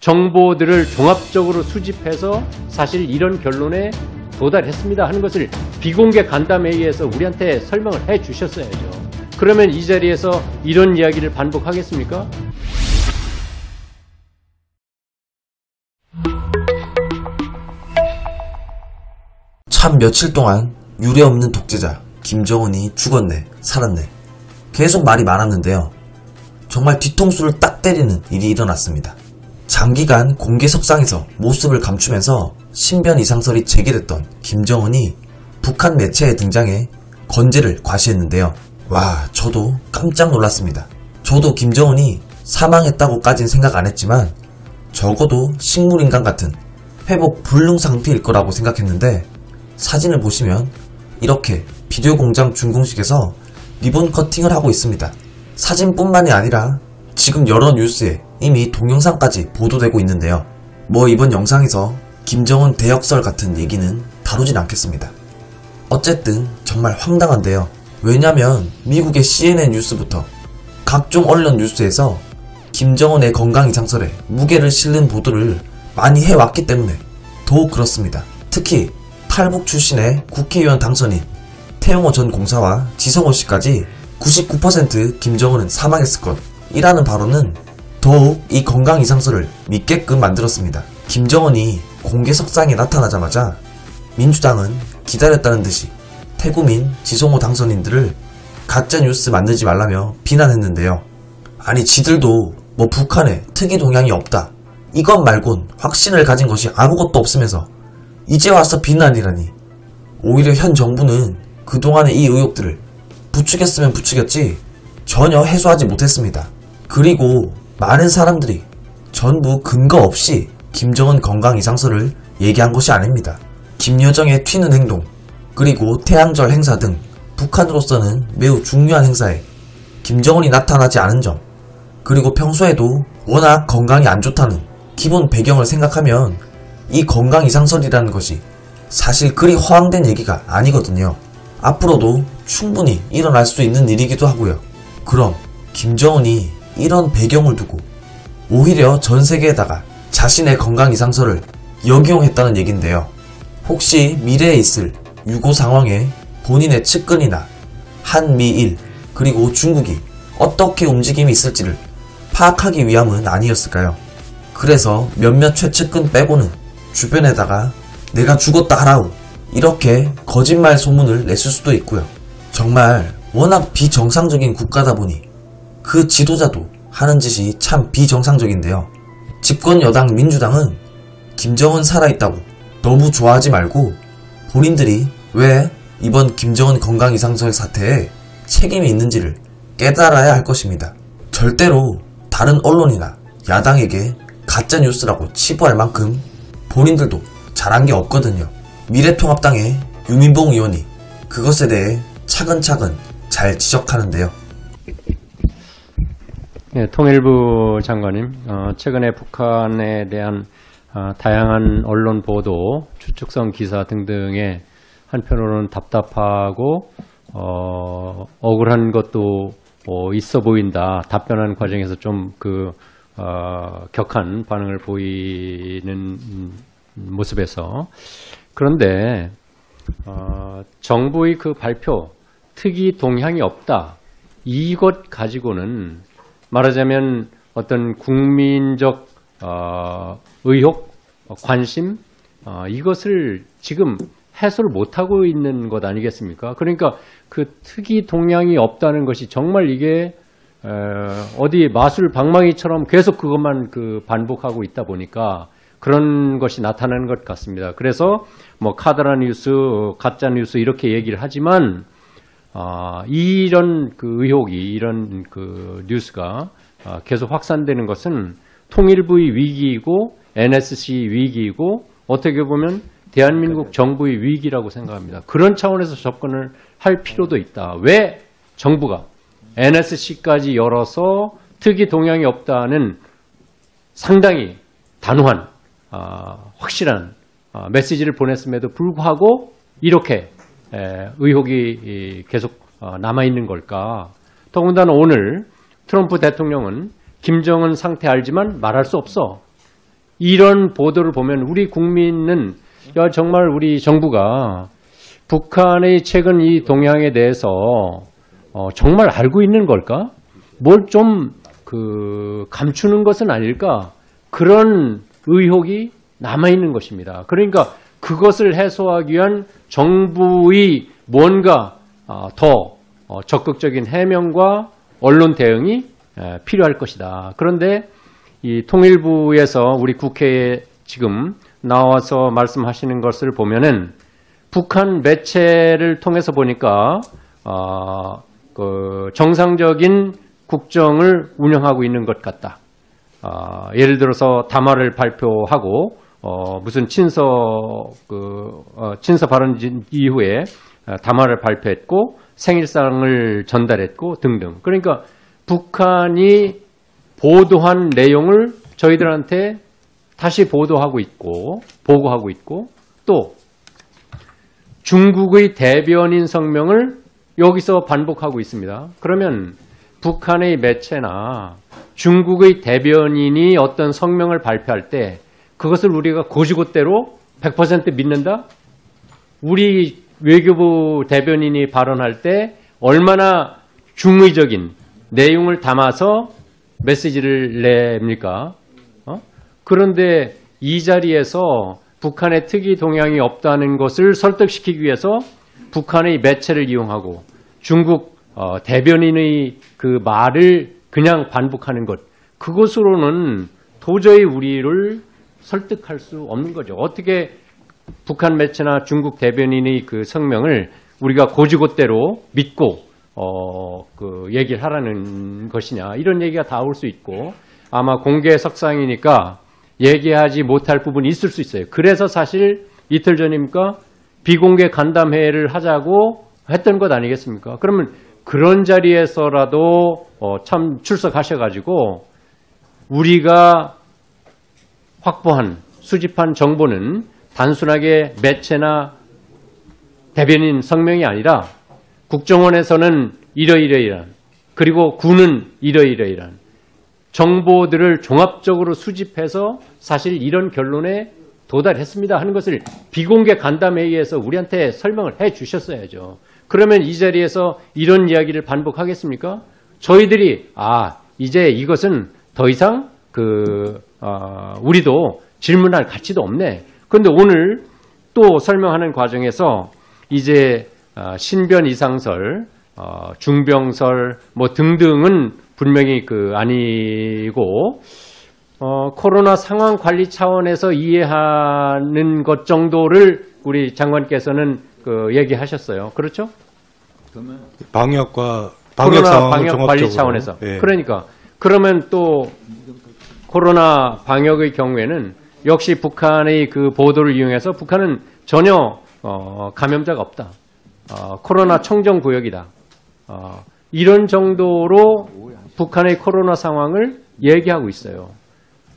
정보들을 종합적으로 수집해서 사실 이런 결론에 도달했습니다 하는 것을 비공개 간담회의에서 우리한테 설명을 해 주셨어야죠. 그러면 이 자리에서 이런 이야기를 반복하겠습니까? 참 며칠 동안 유례없는 독재자 김정은이 죽었네 살았네 계속 말이 많았는데요. 정말 뒤통수를 딱 때리는 일이 일어났습니다. 장기간 공개석상에서 모습을 감추면서 신변 이상설이 제기됐던 김정은이 북한 매체에 등장해 건재를 과시했는데요. 와, 저도 깜짝 놀랐습니다. 저도 김정은이 사망했다고까진 생각 안 했지만 적어도 식물인간 같은 회복 불능 상태일 거라고 생각했는데 사진을 보시면 이렇게 비디오 공장 준공식에서 리본 커팅을 하고 있습니다. 사진뿐만이 아니라 지금 여러 뉴스에 이미 동영상까지 보도되고 있는데요. 뭐 이번 영상에서 김정은 대역설 같은 얘기는 다루진 않겠습니다. 어쨌든 정말 황당한데요. 왜냐면 미국의 CNN 뉴스부터 각종 언론 뉴스에서 김정은의 건강 이상설에 무게를 실는 보도를 많이 해왔기 때문에 더욱 그렇습니다. 특히 탈북 출신의 국회의원 당선인 태영호 전 공사와 지성호 씨까지 99% 김정은은 사망했을 것이라는 발언은 더욱 이 건강 이상설을 믿게끔 만들었습니다. 김정은이 공개석상에 나타나자마자 민주당은 기다렸다는 듯이 태구민, 지성호 당선인들을 가짜뉴스 만들지 말라며 비난했는데요. 아니 지들도 뭐 북한에 특이 동향이 없다 이것 말곤 확신을 가진 것이 아무것도 없으면서 이제 와서 비난이라니. 오히려 현 정부는 그동안의 이 의혹들을 부추겼으면 부추겼지 전혀 해소하지 못했습니다. 그리고 많은 사람들이 전부 근거 없이 김정은 건강 이상설을 얘기한 것이 아닙니다. 김여정의 튀는 행동, 그리고 태양절 행사 등 북한으로서는 매우 중요한 행사에 김정은이 나타나지 않은 점, 그리고 평소에도 워낙 건강이 안 좋다는 기본 배경을 생각하면 이 건강 이상설이라는 것이 사실 그리 허황된 얘기가 아니거든요. 앞으로도 충분히 일어날 수 있는 일이기도 하고요. 그럼 김정은이 이런 배경을 두고 오히려 전 세계에다가 자신의 건강 이상설을 역이용했다는 얘긴데요. 혹시 미래에 있을 유고 상황에 본인의 측근이나 한미일 그리고 중국이 어떻게 움직임이 있을지를 파악하기 위함은 아니었을까요? 그래서 몇몇 최측근 빼고는 주변에다가 내가 죽었다 하라우 이렇게 거짓말 소문을 냈을 수도 있고요. 정말 워낙 비정상적인 국가다 보니 그 지도자도 하는 짓이 참 비정상적인데요. 집권 여당 민주당은 김정은 살아있다고 너무 좋아하지 말고 본인들이 왜 이번 김정은 건강 이상설 사태에 책임이 있는지를 깨달아야 할 것입니다. 절대로 다른 언론이나 야당에게 가짜뉴스라고 치부할 만큼 본인들도 잘한 게 없거든요. 미래통합당의 유민봉 의원이 그것에 대해 차근차근 잘 지적하는데요. 네, 통일부 장관님, 최근에 북한에 대한 다양한 언론 보도, 추측성 기사 등등에 한편으로는 답답하고 억울한 것도 있어 보인다. 답변하는 과정에서 좀 격한 반응을 보이는 모습에서 그런데 정부의 그 발표 특이 동향이 없다. 이것 가지고는 말하자면 어떤 국민적 의혹, 관심 이것을 지금 해소를 못하고 있는 것 아니겠습니까? 그러니까 그 특이 동향이 없다는 것이 정말 이게 어디 마술 방망이처럼 계속 그것만 반복하고 있다 보니까 그런 것이 나타나는 것 같습니다. 그래서 뭐 카더라 뉴스, 가짜 뉴스 이렇게 얘기를 하지만 이런 의혹이 이런 뉴스가 계속 확산되는 것은 통일부의 위기이고 NSC 위기이고 어떻게 보면 대한민국 정부의 위기라고 생각합니다. 그런 차원에서 접근을 할 필요도 있다. 왜 정부가 NSC까지 열어서 특이 동향이 없다는 상당히 단호한 확실한 메시지를 보냈음에도 불구하고 이렇게 의혹이 계속 남아있는 걸까? 더군다나 오늘 트럼프 대통령은 김정은 상태 알지만 말할 수 없어. 이런 보도를 보면 우리 국민은 야, 정말 우리 정부가 북한의 최근 이 동향에 대해서 정말 알고 있는 걸까? 뭘 좀 감추는 것은 아닐까? 그런 의혹이 남아있는 것입니다. 그러니까 그것을 해소하기 위한 정부의 뭔가 더 적극적인 해명과 언론 대응이 필요할 것이다. 그런데 이 통일부에서 우리 국회에 지금 나와서 말씀하시는 것을 보면은 북한 매체를 통해서 보니까 정상적인 국정을 운영하고 있는 것 같다. 예를 들어서 담화를 발표하고 무슨 친서 발언 이후에 담화를 발표했고 생일상을 전달했고 등등. 그러니까 북한이 보도한 내용을 저희들한테 다시 보도하고 있고 보고하고 있고 또 중국의 대변인 성명을 여기서 반복하고 있습니다. 그러면 북한의 매체나 중국의 대변인이 어떤 성명을 발표할 때 그것을 우리가 고지고대로 100% 믿는다? 우리 외교부 대변인이 발언할 때 얼마나 중의적인 내용을 담아서 메시지를 냅니까? 그런데 이 자리에서 북한의 특이 동향이 없다는 것을 설득시키기 위해서 북한의 매체를 이용하고 중국 대변인의 그 말을 그냥 반복하는 것, 그것으로는 도저히 우리를 설득할 수 없는 거죠. 어떻게 북한 매체나 중국 대변인의 그 성명을 우리가 고지고대로 믿고 얘기를 하라는 것이냐, 이런 얘기가 다 올 수 있고 아마 공개석상이니까 얘기하지 못할 부분이 있을 수 있어요. 그래서 사실 이틀 전입니까? 비공개 간담회를 하자고 했던 것 아니겠습니까? 그러면 그런 자리에서라도 참 출석하셔가지고 우리가 확보한 수집한 정보는 단순하게 매체나 대변인 성명이 아니라 국정원에서는 이러이러이러한, 그리고 군은 이러이러이러한 정보들을 종합적으로 수집해서 사실 이런 결론에 도달했습니다 하는 것을 비공개 간담회의에서 우리한테 설명을 해 주셨어야죠. 그러면 이 자리에서 이런 이야기를 반복하겠습니까? 저희들이 이제 이것은 더 이상 우리도 질문할 가치도 없네. 그런데 오늘 또 설명하는 과정에서 이제 신변 이상설, 중병설 뭐 등등은 분명히 아니고 코로나 상황 관리 차원에서 이해하는 것 정도를 우리 장관께서는 얘기하셨어요. 그렇죠? 방역과 코로나 방역 관리 차원에서. 예. 그러니까 그러면 또 코로나 방역의 경우에는 역시 북한의 그 보도를 이용해서 북한은 전혀 감염자가 없다. 코로나 청정 구역이다. 이런 정도로 북한의 코로나 상황을 얘기하고 있어요.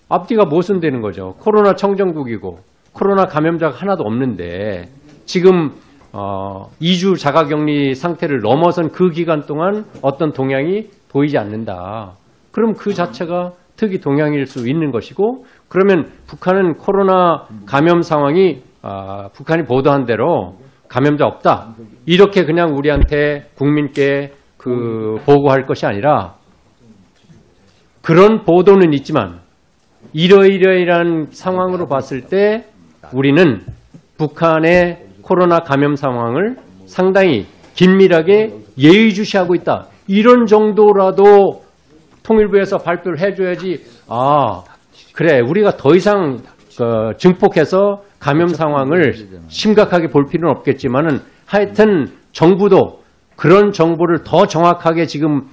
앞뒤가 모순되는 거죠. 코로나 청정국이고 코로나 감염자가 하나도 없는데 지금 2주 자가격리 상태를 넘어선 그 기간 동안 어떤 동향이 보이지 않는다. 그럼 그 자체가 특이 동향일 수 있는 것이고, 그러면 북한은 코로나 감염 상황이 북한이 보도한 대로 감염자 없다. 이렇게 그냥 우리한테 국민께 보고할 것이 아니라 그런 보도는 있지만 이러이러이러한 상황으로 봤을 때 우리는 북한의 코로나 감염 상황을 상당히 긴밀하게 예의주시하고 있다. 이런 정도라도 통일부에서 발표를 해줘야지. 그래, 우리가 더 이상 증폭해서 감염 상황을 심각하게 볼 필요는 없겠지만은 하여튼 정부도 그런 정보를 더 정확하게 지금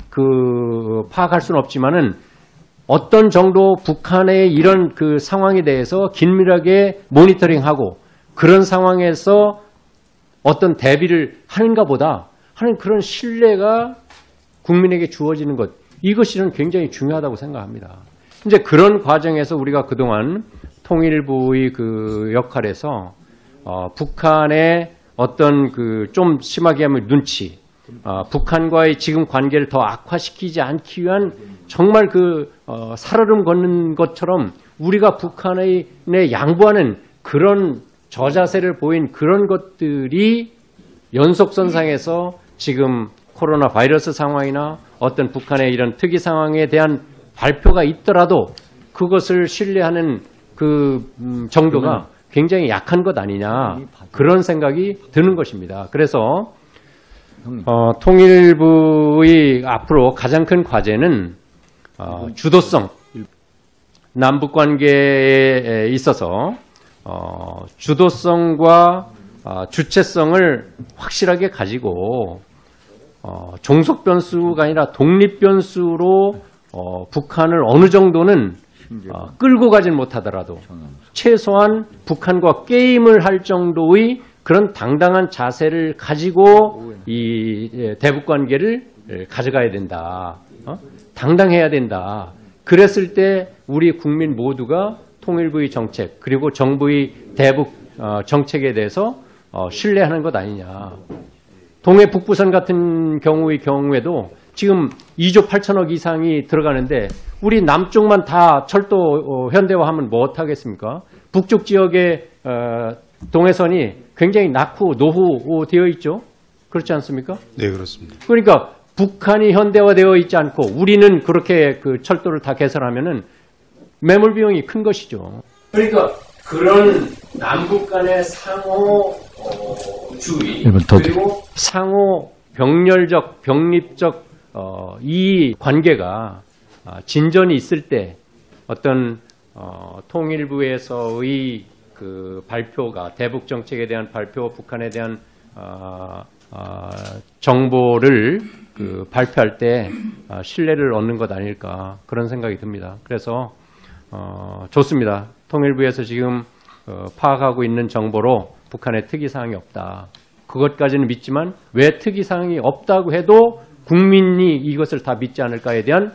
파악할 수는 없지만은 어떤 정도 북한의 이런 상황에 대해서 긴밀하게 모니터링하고 그런 상황에서 어떤 대비를 하는가 보다 하는 그런 신뢰가 국민에게 주어지는 것, 이것이 굉장히 중요하다고 생각합니다. 이제 그런 과정에서 우리가 그동안 통일부의 역할에서 북한의 어떤 좀 심하게 하면 눈치, 북한과의 지금 관계를 더 악화시키지 않기 위한 정말 살얼음 걷는 것처럼 우리가 북한에 양보하는 그런 저자세를 보인 그런 것들이 연속선상에서 지금 코로나 바이러스 상황이나 어떤 북한의 이런 특이 상황에 대한 발표가 있더라도 그것을 신뢰하는 그 정도가 굉장히 약한 것 아니냐, 그런 생각이 드는 것입니다. 그래서 통일부의 앞으로 가장 큰 과제는 주도성, 남북 관계에 있어서 주도성과 주체성을 확실하게 가지고 종속 변수가 아니라 독립 변수로 북한을 어느 정도는 끌고 가진 못하더라도 최소한 북한과 게임을 할 정도의 그런 당당한 자세를 가지고 이 대북 관계를 가져가야 된다. 당당해야 된다. 그랬을 때 우리 국민 모두가 통일부의 정책 그리고 정부의 대북 정책에 대해서 신뢰하는 것 아니냐. 동해 북부선 같은 경우에도 지금 2조 8천억 이상이 들어가는데 우리 남쪽만 다 철도 현대화하면 뭐 어떡하겠습니까? 북쪽 지역의 동해선이 굉장히 낙후, 노후되어 있죠. 그렇지 않습니까? 네, 그렇습니다. 그러니까 북한이 현대화되어 있지 않고 우리는 그렇게 그 철도를 다 개설하면은 매몰 비용이 큰 것이죠. 그러니까 그런 남북 간의 상호 주의 그리고 상호 병렬적, 병립적 이 관계가 진전이 있을 때 어떤 통일부에서의 그 발표가 대북 정책에 대한 발표, 북한에 대한 정보를 그 발표할 때 신뢰를 얻는 것 아닐까 그런 생각이 듭니다. 그래서 좋습니다. 통일부에서 지금 파악하고 있는 정보로 북한에 특이사항이 없다. 그것까지는 믿지만 왜 특이사항이 없다고 해도 국민이 이것을 다 믿지 않을까에 대한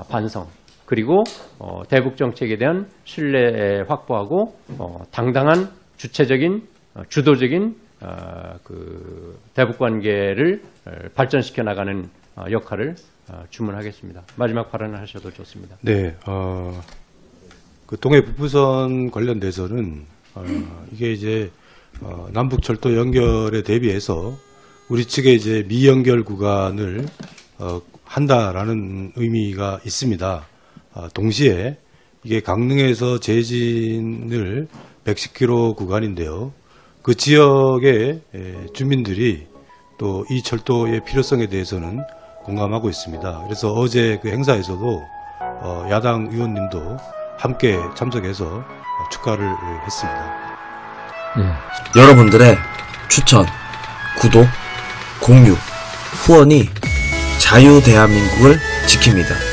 반성 그리고 대북 정책에 대한 신뢰 확보하고 당당한 주체적인 주도적인 그 대북 관계를 발전시켜 나가는 역할을 주문하겠습니다. 마지막 발언을 하셔도 좋습니다. 네, 그 동해 북부선 관련돼서는 이게 이제 남북철도 연결에 대비해서 우리 측의 이제 미연결 구간을 한다라는 의미가 있습니다. 동시에 이게 강릉에서 제진을 110km 구간인데요. 그 지역의 주민들이 또 이 철도의 필요성에 대해서는 공감하고 있습니다. 그래서 어제 그 행사에서도 야당 의원님도 함께 참석해서 축하를 했습니다. 여러분들의 추천, 구독, 공유, 후원이 자유대한민국을 지킵니다.